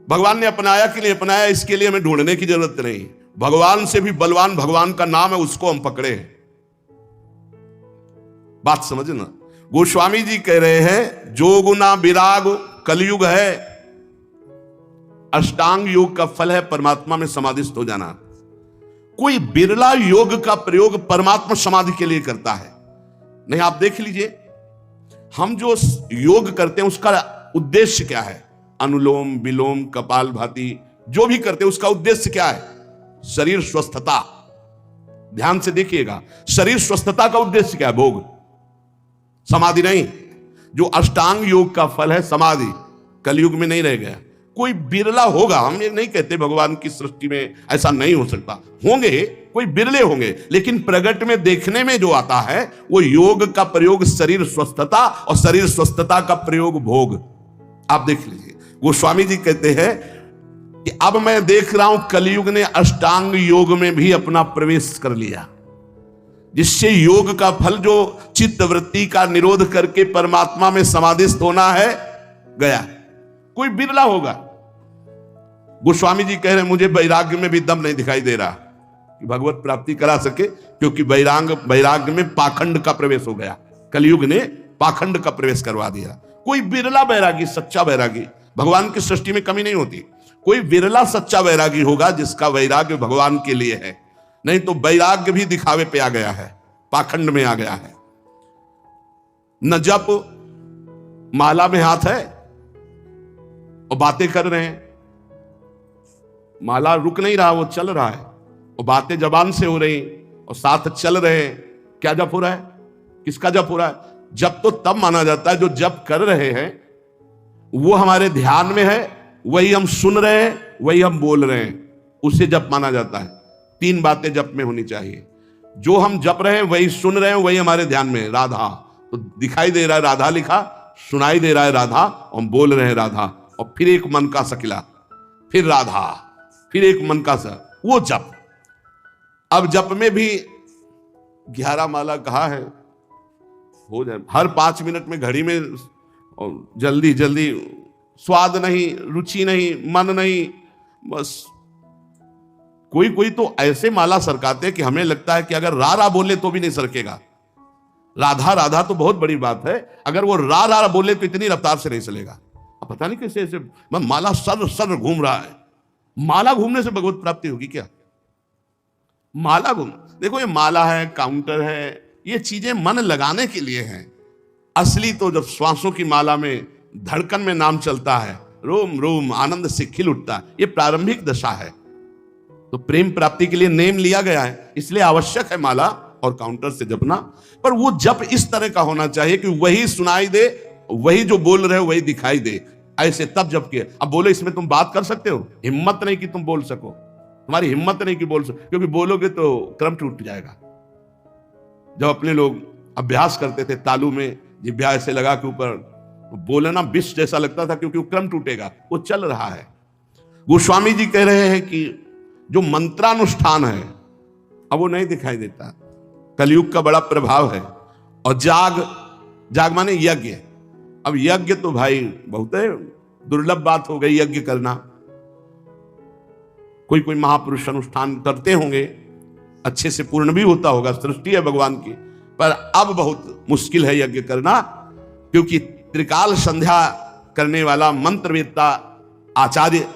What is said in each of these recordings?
भगवान ने अपनाया कि नहीं अपनाया, इसके लिए हमें ढूंढने की जरूरत नहीं। भगवान से भी बलवान भगवान का नाम है, उसको हम पकड़े। बात समझना। गोस्वामी जी कह रहे हैं जोगुना विराग कलयुग है, अष्टांग योग का फल है परमात्मा में समाधिस्थ हो जाना। कोई बिरला योग का प्रयोग परमात्मा समाधि के लिए करता है। नहीं, आप देख लीजिए, हम जो योग करते हैं उसका उद्देश्य क्या है? अनुलोम विलोम कपाल भाती जो भी करते हैं उसका उद्देश्य क्या है? शरीर स्वस्थता। ध्यान से देखिएगा, शरीर स्वस्थता का उद्देश्य क्या है? भोग, समाधि नहीं। जो अष्टांग योग का फल है समाधि, कलयुग में नहीं रह गया। कोई बिरला होगा, हम ये नहीं कहते भगवान की सृष्टि में ऐसा नहीं हो सकता, होंगे, कोई बिरले होंगे, लेकिन प्रगट में देखने में जो आता है वो योग का प्रयोग शरीर स्वस्थता और शरीर स्वस्थता का प्रयोग भोग। आप देख लीजिए, गोस्वामी जी कहते हैं कि अब मैं देख रहा हूं कलयुग ने अष्टांग योग में भी अपना प्रवेश कर लिया, जिससे योग का फल जो चित्त वृत्ति का निरोध करके परमात्मा में समाधिस्थ होना है गया। कोई बिरला होगा। गोस्वामी जी कह रहे हैं मुझे वैराग्य में भी दम नहीं दिखाई दे रहा कि भगवत प्राप्ति करा सके, क्योंकि वैराग्य में पाखंड का प्रवेश हो गया। कलयुग ने पाखंड का प्रवेश करवा दिया। कोई बिरला वैरागी, सच्चा वैरागी, भगवान की सृष्टि में कमी नहीं होती, कोई बिरला सच्चा वैरागी होगा जिसका वैराग्य भगवान के लिए है। नहीं तो वैराग्य भी दिखावे पे आ गया है, पाखंड में आ गया है। न जप, माला में हाथ है और बातें कर रहे हैं, माला रुक नहीं रहा, वो चल रहा है, और बातें जबान से हो रही और साथ चल रहे हैं। क्या जप हो रहा है? किसका जप हो रहा है? जप तो तब माना जाता है जो जप कर रहे हैं वो हमारे ध्यान में है, वही हम सुन रहे हैं, वही हम बोल रहे हैं, उसे जप माना जाता है। 3 बातें जप में होनी चाहिए, जो हम जप रहे हैं वही सुन रहे हैं, वही हमारे ध्यान में है। राधा तो दिखाई दे रहा है, राधा लिखा, सुनाई दे रहा है राधा, और हम बोल रहे हैं राधा, और फिर एक मन का सकिला, फिर राधा, फिर एक मन का सा, वो जप। अब जप में भी 11 माला कहा है, हो जाए हर 5 मिनट में घड़ी में, और जल्दी जल्दी, स्वाद नहीं, रुचि नहीं, मन नहीं, बस। कोई कोई तो ऐसे माला सरकाते कि हमें लगता है कि अगर रा रा बोले तो भी नहीं सरकेगा। राधा राधा तो बहुत बड़ी बात है, अगर वो रा रा बोले तो इतनी रफ्तार से नहीं चलेगा। अब पता नहीं कैसे ऐसे माला सर सर घूम रहा है। माला घूमने से भगवत प्राप्ति होगी क्या? माला घूम, देखो ये माला है, काउंटर है, ये चीजें मन लगाने के लिए हैं। असली तो जब श्वासों की माला में धड़कन में नाम चलता है, रोम रोम आनंद से खिल उठता है, ये प्रारंभिक दशा है। तो प्रेम प्राप्ति के लिए नेम लिया गया है, इसलिए आवश्यक है माला और काउंटर से जपना। पर वो जप इस तरह का होना चाहिए कि वही सुनाई दे, वही जो बोल रहे हो वही दिखाई दे, ऐसे तब जप किए। अब बोलो इसमें तुम बात कर सकते हो? हिम्मत नहीं कि तुम बोल सको, तुम्हारी हिम्मत नहीं कि बोल सको, क्योंकि बोलोगे तो क्रम टूट जाएगा। जब अपने लोग अभ्यास करते थे तालू में जिभ्या ऐसे लगा के ऊपर, बोलना विष जैसा लगता था, क्योंकि वो क्रम टूटेगा, वो चल रहा है। गोस्वामी जी कह रहे हैं कि जो मंत्रानुष्ठान है अब वो नहीं दिखाई देता, कलयुग का बड़ा प्रभाव है। और जाग माने यज्ञ। अब यज्ञ तो भाई बहुत है, दुर्लभ बात हो गई यज्ञ करना। कोई कोई महापुरुष अनुष्ठान करते होंगे, अच्छे से पूर्ण भी होता होगा, सृष्टि है भगवान की, पर अब बहुत मुश्किल है यज्ञ करना, क्योंकि त्रिकाल संध्या करने वाला मंत्रवेत्ता आचार्य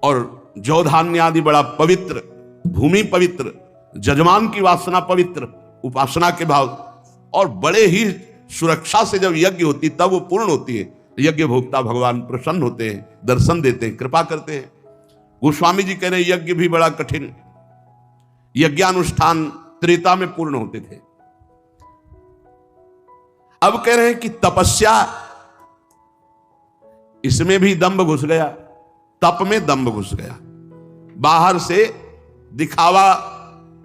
और जौधान्य आदि बड़ा पवित्र, भूमि पवित्र, जजमान की वासना पवित्र, उपासना के भाव, और बड़े ही सुरक्षा से जब यज्ञ होती तब वो पूर्ण होती है। यज्ञ भोक्ता भगवान प्रसन्न होते हैं, दर्शन देते हैं, कृपा करते हैं। गोस्वामी जी कह रहे हैं यज्ञ भी बड़ा कठिन, यज्ञानुष्ठान त्रेता में पूर्ण होते थे। अब कह रहे हैं कि तपस्या, इसमें भी दंभ घुस गया, तप में दंभ घुस गया। बाहर से दिखावा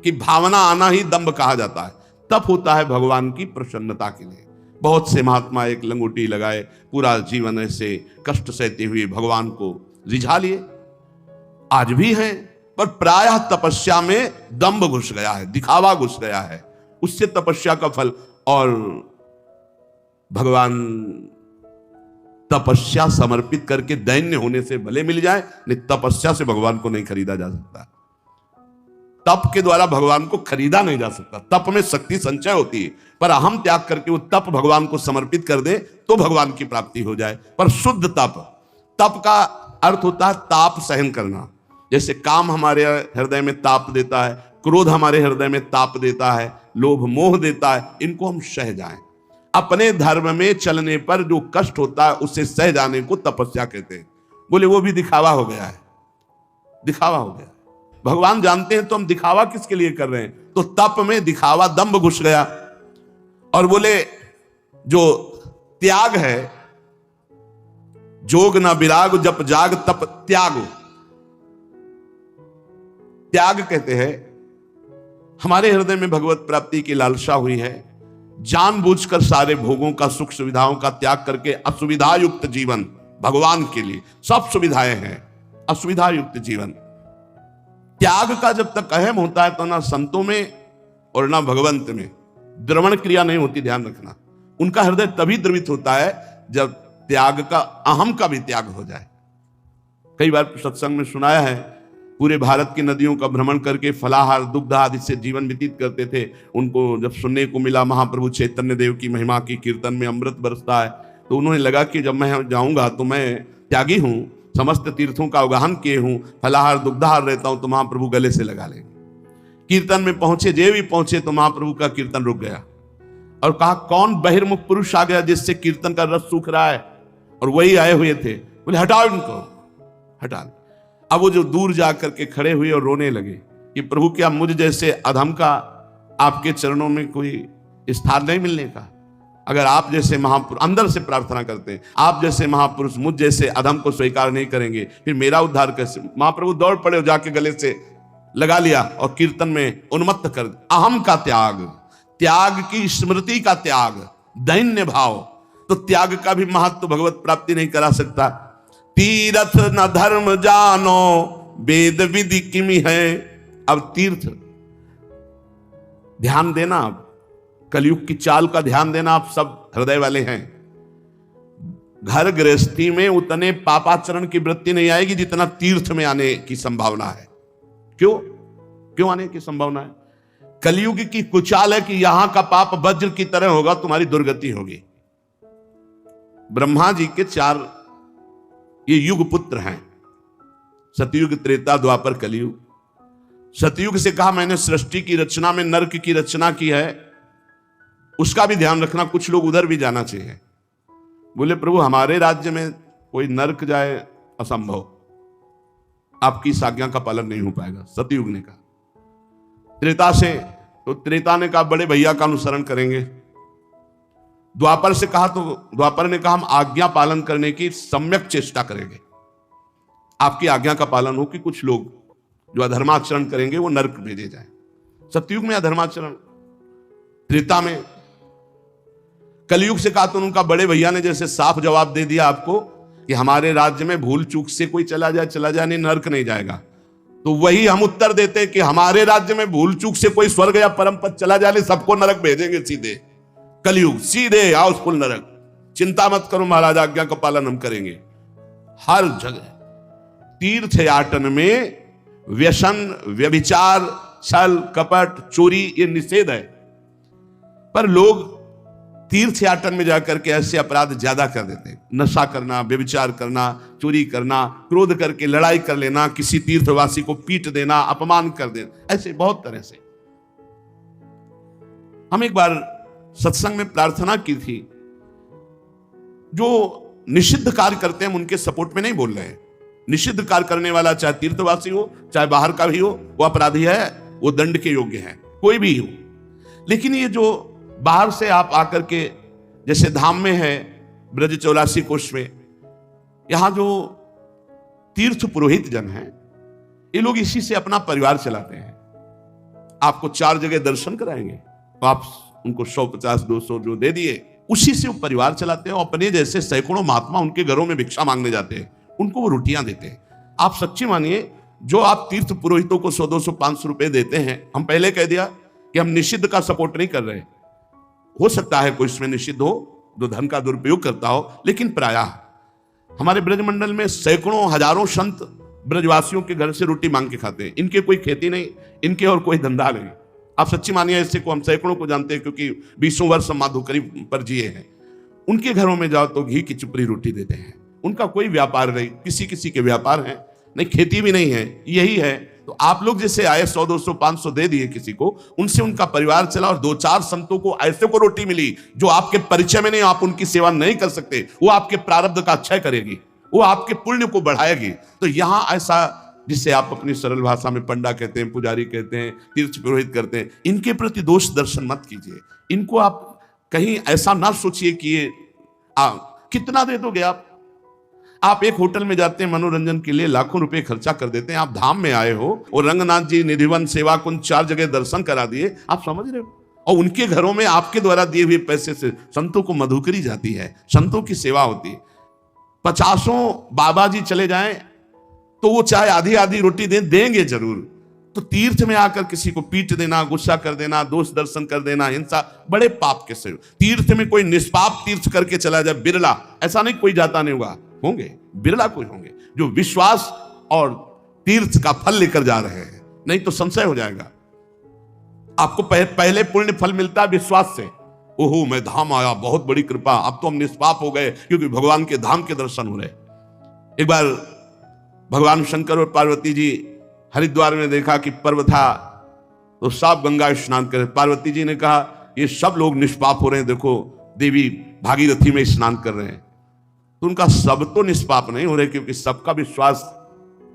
की भावना आना ही दंभ कहा जाता है। तप होता है भगवान की प्रसन्नता के लिए। बहुत से महात्मा एक लंगोटी लगाए पूरा जीवन ऐसे कष्ट सहते हुए भगवान को रिझा लिए, आज भी हैं, पर प्रायः तपस्या में दंभ घुस गया है, दिखावा घुस गया है, उससे तपस्या का फल। और भगवान तपस्या समर्पित करके दैन्य होने से भले मिल जाए, नहीं तपस्या से भगवान को नहीं खरीदा जा सकता। तप के द्वारा भगवान को खरीदा नहीं जा सकता। तप में शक्ति संचय होती है, पर अहम त्याग करके वो तप भगवान को समर्पित कर दे तो भगवान की प्राप्ति हो जाए। पर शुद्ध तप, तप का अर्थ होता है ताप सहन करना। जैसे काम हमारे हृदय में ताप देता है, क्रोध हमारे हृदय में ताप देता है, लोभ मोह देता है, इनको हम सह जाएं। अपने धर्म में चलने पर जो कष्ट होता है उसे सह जाने को तपस्या कहते हैं। बोले वो भी दिखावा हो गया है, दिखावा हो गया। भगवान जानते हैं तो हम दिखावा किसके लिए कर रहे हैं, तो तप में दिखावा दंभ घुस गया। और बोले जो त्याग है, जोग न विराग जप जाग तप त्याग, त्याग कहते हैं हमारे हृदय में भगवत प्राप्ति की लालसा हुई है, जानबूझकर सारे भोगों का, सुख सुविधाओं का त्याग करके असुविधा युक्त जीवन, भगवान के लिए सब सुविधाएं हैं, असुविधा युक्त जीवन। त्याग का जब तक अहम होता है तो ना संतों में और ना भगवंत में द्रवण क्रिया नहीं होती, ध्यान रखना। उनका हृदय तभी द्रवित होता है जब त्याग का, अहम का भी त्याग हो जाए। कई बार सत्संग में सुनाया है, पूरे भारत की नदियों का भ्रमण करके फलाहार दुग्ध आदि से जीवन व्यतीत करते थे। उनको जब सुनने को मिला महाप्रभु चैतन्य देव की महिमा की कीर्तन में अमृत बरसता है, तो उन्होंने लगा कि जब मैं जाऊंगा तो मैं त्यागी हूं, समस्त तीर्थों का अवगाहन किए हूं, फलाहार दुग्धाहार रहता हूं, तो महाप्रभु गले से लगा लेंगे। कीर्तन में पहुंचे, जे भी पहुंचे तो महाप्रभु का कीर्तन रुक गया और कहा कौन बहिर्मुख पुरुष आ गया जिससे कीर्तन का रस सूख रहा है, और वही आए हुए थे। बोले हटाओ इनको, हटा। अब वो जो दूर जाकर के खड़े हुए और रोने लगे कि प्रभु क्या मुझ जैसे अधम का आपके चरणों में कोई स्थान नहीं मिलने का? अगर आप जैसे महापुरुष, अंदर से प्रार्थना करते हैं, आप जैसे महापुरुष मुझ जैसे अधम को स्वीकार नहीं करेंगे, फिर मेरा उद्धार कैसे? महाप्रभु दौड़ पड़े और जाके गले से लगा लिया और कीर्तन में उन्मत्त कर। अहम का त्याग, त्याग की स्मृति का त्याग, दैन्य भाव, तो त्याग का भी महत्व भगवत प्राप्ति नहीं करा सकता। तीर्थ न धर्म जानो वेद विधि किमि है। अब तीर्थ, ध्यान देना, आप कलयुग की चाल का ध्यान देना, आप सब हृदय वाले हैं। घर गृहस्थी में उतने पापाचरण की वृत्ति नहीं आएगी जितना तीर्थ में आने की संभावना है। क्यों आने की संभावना है? कलयुग की कुचाल है कि यहां का पाप वज्र की तरह होगा, तुम्हारी दुर्गति होगी। ब्रह्मा जी के 4 ये युग पुत्र हैं, सतयुग, त्रेता, द्वापर, कलयुग। सतयुग से कहा मैंने सृष्टि की रचना में नरक की रचना की है, उसका भी ध्यान रखना, कुछ लोग उधर भी जाना चाहिए। बोले प्रभु हमारे राज्य में कोई नरक जाए असंभव, आपकी इस आज्ञा का पालन नहीं हो पाएगा, सतयुग ने कहा। त्रेता से, तो त्रेता ने कहा बड़े भैया का अनुसरण करेंगे। द्वापर से कहा तो द्वापर ने कहा हम आज्ञा पालन करने की सम्यक चेष्टा करेंगे, आपकी आज्ञा का पालन हो कि कुछ लोग जो अधर्माचरण करेंगे वो नरक भेजे जाए। सतयुग में अधर्माचरण, त्रेता में। कलयुग से कहा तो उनका बड़े भैया ने जैसे साफ जवाब दे दिया आपको कि हमारे राज्य में भूल चूक से कोई चला जाए नहीं, नरक नहीं जाएगा। तो वही हम उत्तर देते हैं कि हमारे राज्य में भूल चूक से कोई स्वर्ग या परम पद चला जाए, सबको नरक भेजेंगे सीधे। कलयुग सीधे हाउसफुल नरक, चिंता मत करो महाराज, आज्ञा का पालन हम करेंगे। हर जगह तीर्थ याटन में व्यसन, व्यभिचार, छल कपट, चोरी ये निषेध है, पर लोग तीर्थ याटन में जाकर के ऐसे अपराध ज्यादा कर देते हैं। नशा करना, व्यभिचार करना, चोरी करना, क्रोध करके लड़ाई कर लेना, किसी तीर्थवासी को पीट देना, अपमान कर देना, ऐसे बहुत तरह से। हम एक बार सत्संग में प्रार्थना की थी, जो निषिद्ध कार्य करते हैं हम उनके सपोर्ट में नहीं बोल रहे हैं। निषिद्ध कार्य करने वाला चाहे तीर्थवासी हो चाहे बाहर का भी हो, वो अपराधी है, वो दंड के योग्य है, कोई भी हो। लेकिन ये जो बाहर से आप आकर के, जैसे धाम में है ब्रज 84 कोष में, यहां जो तीर्थ पुरोहित जन हैं, ये लोग इसी से अपना परिवार चलाते हैं। आपको 4 जगह दर्शन कराएंगे, तो आप उनको 150-200 जो दे दिए, उसी से वो परिवार चलाते हैं। और अपने जैसे सैकड़ों महात्मा उनके घरों में भिक्षा मांगने जाते हैं, उनको वो रोटियां देते हैं। आप सच्ची मानिए, जो आप तीर्थ पुरोहितों को 100-200-500 रुपए देते हैं, हम पहले कह दिया कि हम निषिद्ध का सपोर्ट नहीं कर रहे। हो सकता है कोई इसमें निषिद्ध हो, जो धन का दुरुपयोग करता हो, लेकिन प्रायः हमारे ब्रजमंडल में सैकड़ों हजारों संत ब्रजवासियों के घर से रोटी मांग के खाते हैं। इनके कोई खेती नहीं, इनके और कोई धंधा नहीं। आप सच्ची मानिए, ऐसे को हम सैकड़ों को जानते हैं, क्योंकि 20 वर्ष हम माधोकरी पर जिए हैं। उनके घरों में जाओ तो घी की चुपड़ी रोटी देते हैं। उनका कोई व्यापार नहीं, किसी किसी के व्यापार है नहीं, खेती भी नहीं है, यही है। तो आप लोग जैसे आए 100 200 500 दे दिए किसी को, उनसे उनका परिवार चला, और 2-4 संतों को ऐसे को रोटी मिली जो आपके परिचय में नहीं, आप उनकी सेवा नहीं कर सकते, वो आपके प्रारब्ध का क्षय करेगी, वो आपके पुण्य को बढ़ाएगी। तो यहां ऐसा, जिसे आप अपनी सरल भाषा में पंडा कहते हैं, पुजारी कहते हैं, तीर्थ पुरोहित करते हैं, इनके प्रति दोष दर्शन मत कीजिए। इनको आप कहीं ऐसा ना सोचिए कि ये कितना दे दोगे आप एक होटल में जाते हैं मनोरंजन के लिए, लाखों रुपए खर्चा कर देते हैं। आप धाम में आए हो और रंगनाथ जी, निधिवन, सेवा कुंज 4 जगह दर्शन करा दिए, आप समझ रहे हो, और उनके घरों में आपके द्वारा दिए हुए पैसे से संतों को मधुकरी जाती है, संतों की सेवा होती है। 50 बाबा जी चले जाएं तो वो चाहे आधी आधी रोटी देंगे जरूर। तो तीर्थ में आकर किसी को पीट देना, गुस्सा कर देना, दोष दर्शन कर देना, हिंसा, बड़े पाप के से। तीर्थ में कोई निष्पाप तीर्थ करके चला जाए, बिरला, ऐसा नहीं कोई जाता नहीं होगा, होंगे बिरला कोई होंगे जो विश्वास और तीर्थ का फल लेकर जा रहे हैं, नहीं तो संशय हो जाएगा। आपको पहले पुण्य फल मिलता है विश्वास से, ओहो मैं धाम आया, बहुत बड़ी कृपा, अब तो हम निष्पाप हो गए क्योंकि भगवान के धाम के दर्शन हो रहे। एक बार भगवान शंकर और पार्वती जी हरिद्वार में देखा कि पर्व था, तो सब गंगा स्नान कर। पार्वती जी ने कहा ये सब लोग निष्पाप हो रहे हैं, देखो देवी भागीरथी में स्नान कर रहे हैं। तो उनका सब तो निष्पाप नहीं हो रहे, क्योंकि सबका विश्वास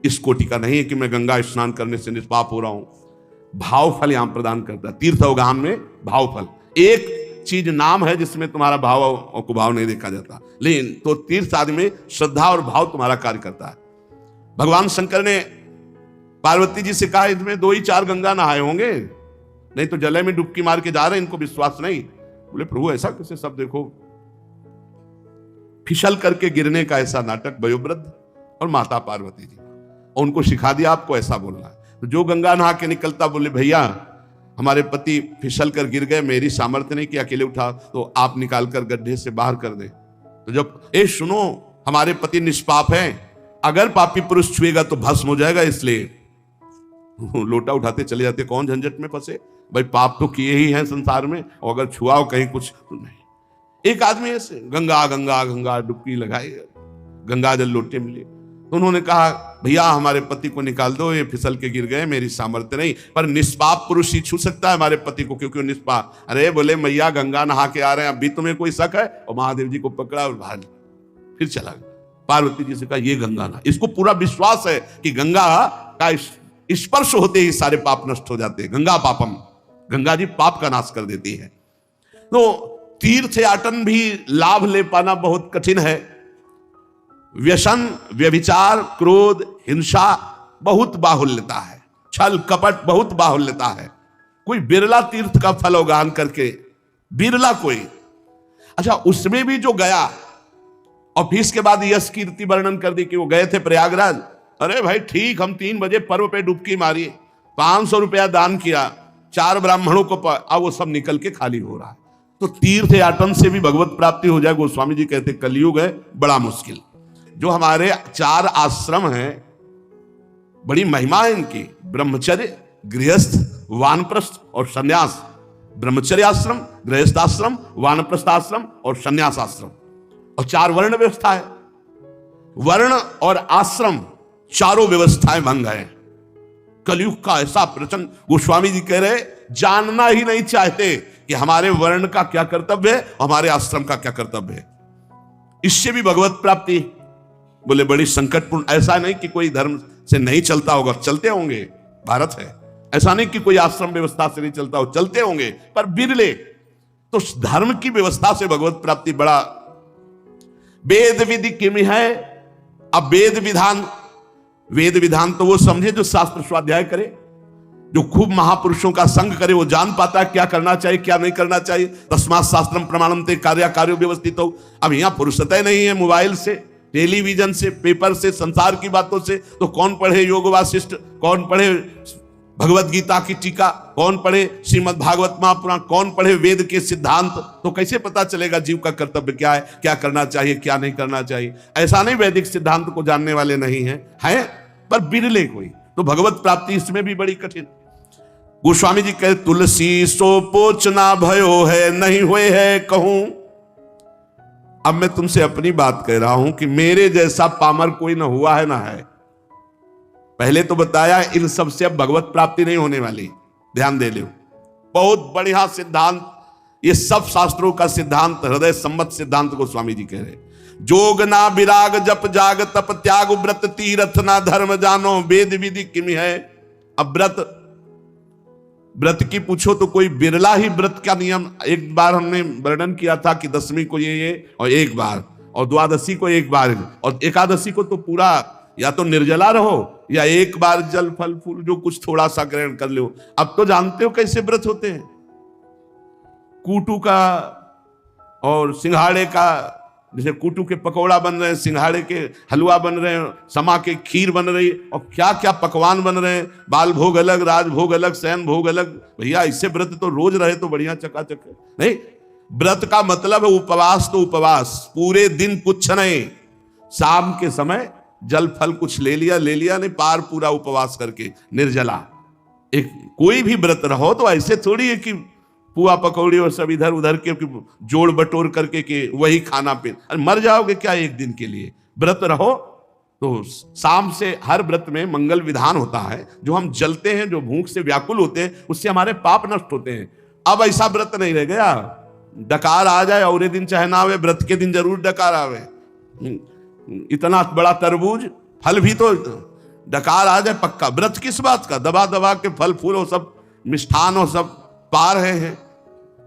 इस कोटि का नहीं है कि मैं गंगा स्नान करने से निष्पाप हो रहा हूं। भाव फल यहां प्रदान करता है तीर्थ अवगाहन में। भाव फल एक चीज नाम है जिसमें तुम्हारा भाव और कुभाव नहीं देखा जाता, लेकिन तो तीर्थ आदि में श्रद्धा और भाव तुम्हारा कार्य करता है। भगवान शंकर ने पार्वती जी से कहा इसमें 2 ही 4 गंगा नहाए होंगे, नहीं तो जले में डुबकी मार के जा रहे हैं, इनको विश्वास नहीं। बोले प्रभु ऐसा कैसे, सब देखो फिसल करके गिरने का ऐसा नाटक वयोवृद्ध और माता पार्वती जी, और उनको सिखा दिया आपको ऐसा बोलना है। तो जो गंगा नहा के निकलता बोले भैया हमारे पति फिसल कर गिर गए, मेरी सामर्थ्य नहीं कि अकेले उठा, तो आप निकाल कर गड्ढे से बाहर कर दे। तो जब सुनो हमारे पति निष्पाप हैं, अगर पापी पुरुष छुएगा तो भस्म हो जाएगा, इसलिए लोटा उठाते चले जाते, कौन झंझट में फंसे भाई, पाप तो किए ही हैं संसार में, और अगर छुआओ कहीं कुछ तो नहीं। एक आदमी ऐसे गंगा गंगा गंगा डुबकी लगाई, गंगा जल लोटे मिले, तो उन्होंने कहा भैया हमारे पति को निकाल दो, ये फिसल के गिर गए, मेरी सामर्थ्य नहीं, पर निष्पाप पुरुष ही छू सकता है हमारे पति को, क्योंकि निष्पाप। अरे बोले मैया गंगा नहा के आ रहे हैं, अभी तुम्हें कोई शक है? और महादेव जी को पकड़ा और भाग फिर चला गया। पार्वती जी से कहा ये गंगा ना, इसको पूरा विश्वास है कि गंगा का स्पर्श होते ही सारे पाप नष्ट हो जाते हैं। गंगा पापम, गंगा जी पाप का नाश कर देती है। तो तीर्थ याटन भी लाभ ले पाना बहुत कठिन है। व्यसन, व्यभिचार, क्रोध, हिंसा बहुत बाहुल्यता है, छल कपट बहुत बाहुल्यता है। कोई बिरला तीर्थ का फल अवगाहन करके, बिरला कोई, अच्छा उसमें भी जो गया और फिर इसके बाद यश कीर्ति वर्णन कर दी कि वो गए थे प्रयागराज। अरे भाई ठीक, हम 3 बजे पर्व पे डुबकी मारी, 500 रुपया दान किया, 4 ब्राह्मणों को, अब वो सब निकल के खाली हो रहा है। तो तीर्थ याटन से भी भगवत प्राप्ति हो जाए, गोस्वामी जी कहते कलयुग है बड़ा मुश्किल। जो हमारे 4 आश्रम हैं, बड़ी महिमा है इनकी, ब्रह्मचर्य, गृहस्थ, वानप्रस्थ और संन्यास। ब्रह्मचर्य आश्रम, गृहस्थ आश्रम, वानप्रस्थ आश्रम और संन्यास आश्रम, और 4 वर्ण व्यवस्था है। वर्ण और आश्रम चारों व्यवस्थाएं भंग है। कलयुग का ऐसा प्रचंड, गोस्वामी जी कह रहे जानना ही नहीं चाहते कि हमारे वर्ण का क्या कर्तव्य है, हमारे आश्रम का क्या कर्तव्य है। इससे भी भगवत प्राप्ति बोले बड़ी संकटपूर्ण। ऐसा नहीं कि कोई धर्म से नहीं चलता होगा, चलते होंगे, भारत है। ऐसा नहीं कि कोई आश्रम व्यवस्था से नहीं चलता हो, चलते होंगे, पर बिरले। तो धर्म की व्यवस्था से भगवत प्राप्ति बड़ा। वेद विधि किम है, अब वेद विधान तो वो समझे जो शास्त्र स्वाध्याय करे, जो खूब महापुरुषों का संग करे, वो जान पाता है क्या करना चाहिए क्या नहीं करना चाहिए। तस्मात् शास्त्रम प्रमाणम ते कार्यो व्यवस्थित हो। अब यहां फुर्सत नहीं है मोबाइल से, टेलीविजन से, पेपर से, संसार की बातों से, तो कौन पढ़े योग वासिष्ठ, कौन पढ़े भगवत गीता की टीका, कौन पढ़े श्रीमद् भागवत महापुराण, कौन पढ़े वेद के सिद्धांत, तो कैसे पता चलेगा जीव का कर्तव्य क्या है, क्या करना चाहिए, क्या नहीं करना चाहिए। ऐसा नहीं वैदिक सिद्धांत को जानने वाले नहीं हैं, हैं पर बिरले कोई। तो भगवत प्राप्ति इसमें भी बड़ी कठिन। गोस्वामी जी कहे तुलसी सो पोच ना भयो है, नहीं हुए है कहूं। अब मैं तुमसे अपनी बात कह रहा हूं कि मेरे जैसा पामर कोई ना हुआ है ना है। पहले तो बताया इन सब से अब भगवत प्राप्ति नहीं होने वाली, ध्यान दे लो। बहुत बढ़िया सिद्धांत, ये सब शास्त्रों का सिद्धांत, हृदय सम्मत सिद्धांत को स्वामी जी कह रहे। जोग ना विराग जप जाग तप त्याग व्रत तीरथ ना धर्म जानो वेद विधि किमि है। अब व्रत की पूछो तो कोई बिरला ही व्रत का नियम। एक बार हमने वर्णन किया था कि दशमी को ये और एक बार, और द्वादशी को एक बार, और एकादशी को तो पूरा या तो निर्जला रहो या एक बार जल फल फूल जो कुछ थोड़ा सा ग्रहण कर लो। अब तो जानते हो कैसे व्रत होते हैं, कूटू का और सिंघाड़े का, जैसे कूटू के पकौड़ा बन रहे हैं, सिंघाड़े के हलवा बन रहे हैं, समा के खीर बन रही है, और क्या क्या पकवान बन रहे हैं, बाल भोग अलग, राज भोग अलग, शयन भोग अलग। भैया इससे व्रत तो रोज रहे तो बढ़िया चकाचक है। नहीं, व्रत का मतलब है उपवास, तो उपवास पूरे दिन कुछ नहीं, शाम के समय जल फल कुछ ले लिया नहीं, पार पूरा उपवास करके निर्जला। एक कोई भी व्रत रहो तो ऐसे थोड़ी है कि पुआ पकौड़ी और सब इधर उधर के जोड़ बटोर करके के वही खाना पे, अरे मर जाओगे क्या एक दिन के लिए। व्रत रहो तो शाम से, हर व्रत में मंगल विधान होता है, जो हम जलते हैं, जो भूख से व्याकुल होते हैं, उससे हमारे पाप नष्ट होते हैं। अब ऐसा व्रत नहीं रह गया, डकार आ जाए और दिन चाहे ना आवे, व्रत के दिन जरूर डकार आवे। इतना बड़ा तरबूज फल भी तो डकार आ जाए पक्का। व्रत किस बात का, दबा दबा के फल फूल और सब मिष्ठान और सब पा रहे हैं।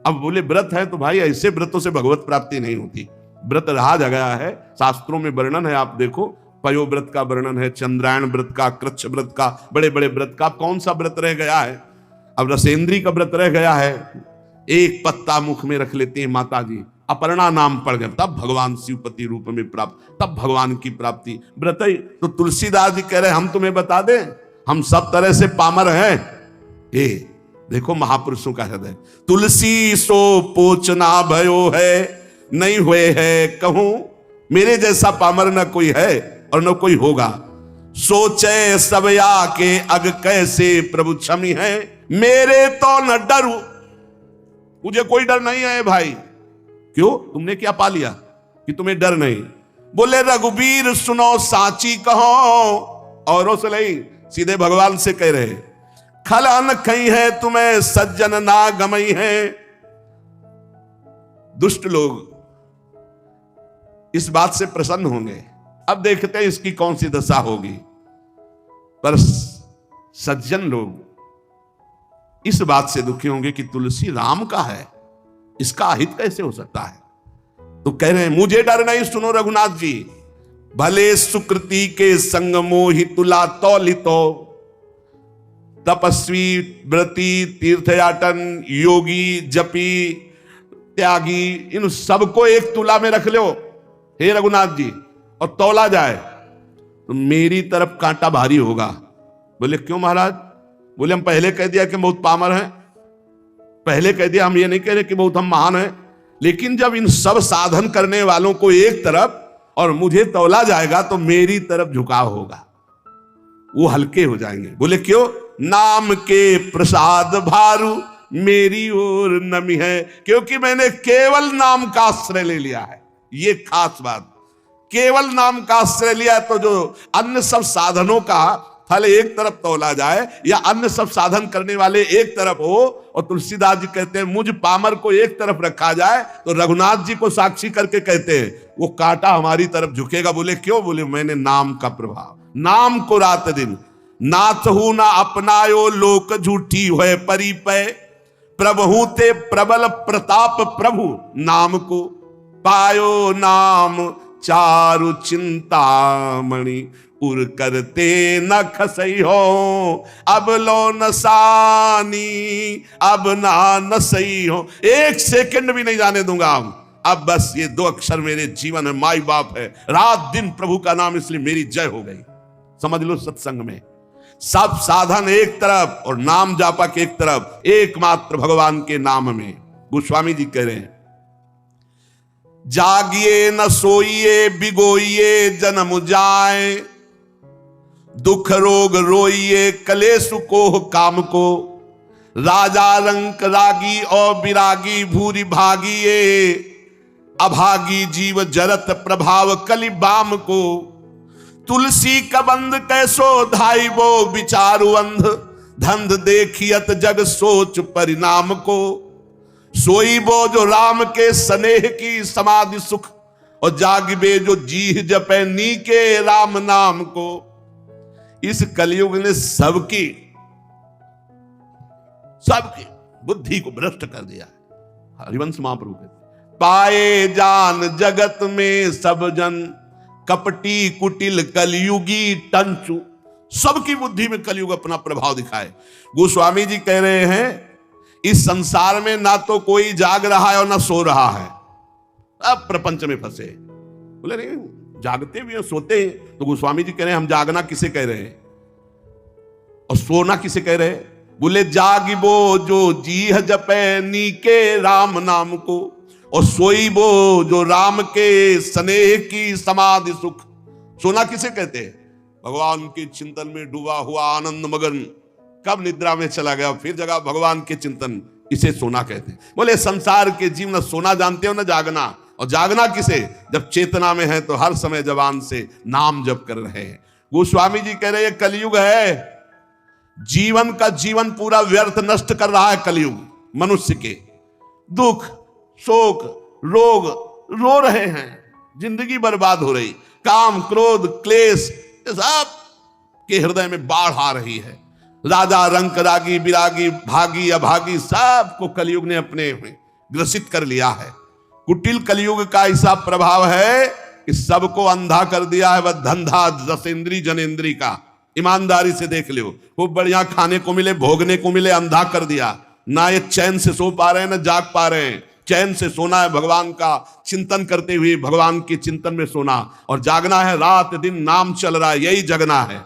अब बोले व्रत है तो भाई ऐसे व्रतों से भगवत प्राप्ति नहीं होती। व्रत रहा गया है, शास्त्रों में वर्णन है, आप देखो पयो व्रत का वर्णन है, चंद्रायण व्रत का, कृच्छ व्रत का, बड़े बड़े व्रत का। कौन सा व्रत रह गया है? अब रसेंद्री का व्रत रह गया है, एक पत्ता मुख में रख लेते हैं माता जी, अपर्णा नाम पड़ गया, तब भगवान शिवपति रूप में प्राप्त, तब भगवान की प्राप्ति। व्रत ही तो तुलसीदास जी कह रहे हम तुम्हें बता दें, हम सब तरह से पामर हैं। ये देखो महापुरुषों का हृदय। तुलसी सो पोचना भयो है, नहीं हुए है कहूं, मेरे जैसा पामर न कोई है और न कोई होगा। सोचे सब या के अग कैसे प्रभु क्षमी है, मेरे तो न डरू, मुझे कोई डर नहीं है भाई। क्यों, तुमने क्या पा लिया कि तुम्हें डर नहीं? बोले रघुबीर सुनो साची कहो, औरों से नहीं, सीधे भगवान से कह रहे, खलन कहीं है तुम्हें सज्जन ना गमई है। दुष्ट लोग इस बात से प्रसन्न होंगे, अब देखते हैं इसकी कौन सी दशा होगी। पर सज्जन लोग इस बात से दुखी होंगे कि तुलसी राम का है, इसका अहित कैसे हो सकता है। तो कह रहे हैं मुझे डर नहीं, सुनो रघुनाथ जी, भले सुकृति के संग मोहि तुला तौलितो, तपस्वी व्रती तीर्थयाटन योगी जपी त्यागी, इन सबको एक तुला में रख लो हे रघुनाथ जी, और तौला जाए तो मेरी तरफ कांटा भारी होगा। बोले क्यों महाराज? बोले हम पहले कह दिया कि बहुत पामर हैं, पहले कह दिया, हम ये नहीं कह रहे कि बहुत हम महान हैं, लेकिन जब इन सब साधन करने वालों को एक तरफ और मुझे तौला जाएगा तो मेरी तरफ झुकाव होगा, वो हल्के हो जाएंगे। बोले क्यों? नाम के प्रसाद भारू मेरी ओर नमी है, क्योंकि मैंने केवल नाम का आश्रय ले लिया है। ये खास बात, केवल नाम का आश्रय लिया है, तो जो अन्य सब साधनों का फल एक तरफ तौला जाए या अन्य सब साधन करने वाले एक तरफ हो, और तुलसीदास जी कहते हैं मुझ पामर को एक तरफ रखा जाए, तो रघुनाथ जी को साक्षी करके कहते हैं वो कांटा हमारी तरफ झुकेगा। बोले क्यों? बोले मैंने नाम का प्रभाव, नाम को रात दिन, नाथ हूं ना अपनायो लोक झूठी होए परिपय, प्रभु ते प्रबल प्रताप प्रभु नाम को पायो नाम चारु चिंतामणि, उर करते न खसई हो अब लो नसानी, अब ना नसई हो, एक सेकंड भी नहीं जाने दूंगा अब बस ये दो अक्षर मेरे जीवन में माई बाप है, रात दिन प्रभु का नाम, इसलिए मेरी जय हो गई। समझ लो सत्संग में सब साधन एक तरफ और नाम जापक एक तरफ, एकमात्र भगवान के नाम में। गोस्वामी जी कह रहे हैं, जागिए न सोइए बिगोइए जन्म जाए, दुख रोग रोइए कलेश को काम को, राजा रंक रागी और विरागी भूरी भागिए, अभागी जीव जरत प्रभाव कलि बाम को, तुलसी कबंद कैसो धाई वो विचारु अंध, धंध देखियत जग सोच परिणाम को, सोई वो जो राम के स्नेह की समाधि सुख, और जागिबे जो जीह जपे नी के राम नाम को। इस कलयुग ने सबकी बुद्धि को भ्रष्ट कर दिया है। हरिवंश महाप्रभु कहते, पाए जान जगत में सब जन, कपटी कुटिल कलयुगी टंचु। सबकी बुद्धि में कलयुग अपना प्रभाव दिखाए। गोस्वामी जी कह रहे हैं, इस संसार में ना तो कोई जाग रहा है और ना सो रहा है, अब प्रपंच में फंसे। बोले नहीं, जागते भी हैं सोते हैं। तो गोस्वामी जी कह रहे हैं, हम जागना किसे कह रहे हैं और सोना किसे कह रहे हैं? बोले जागिबो जो जीह जपे नी के राम नाम को, और सोई वो जो राम के स्नेह की समाधि सुख। सोना किसे कहते हैं? भगवान के चिंतन में डूबा हुआ आनंद मगन कब निद्रा में चला गया फिर जगह भगवान के चिंतन, इसे सोना कहते हैं। बोले संसार के जीव न सोना जानते हो न जागना। और जागना किसे? जब चेतना में है तो हर समय जबान से नाम जप कर रहे हैं। गोस्वामी जी कह रहे हैं, कलयुग है, जीवन का जीवन पूरा व्यर्थ नष्ट कर रहा है कलयुग। मनुष्य के दुख शोक रोग रो रहे हैं, जिंदगी बर्बाद हो रही, काम क्रोध क्लेश सब के हृदय में बाढ़ आ रही है। राजा रंक रागी विरागी भागी अभागी सबको कलयुग ने अपने में ग्रसित कर लिया है। कुटिल कलयुग का ऐसा प्रभाव है कि सबको अंधा कर दिया है। वह धंधा रसेंद्री जनेन्द्री का, ईमानदारी से देख लो, खूब बढ़िया खाने को मिले भोगने को मिले, अंधा कर दिया। ना ये चैन से सो पा रहे हैं ना जाग पा रहे हैं। चैन से सोना है भगवान का चिंतन करते हुए, भगवान के चिंतन में सोना, और जागना है रात दिन नाम चल रहा है, यही जगना है।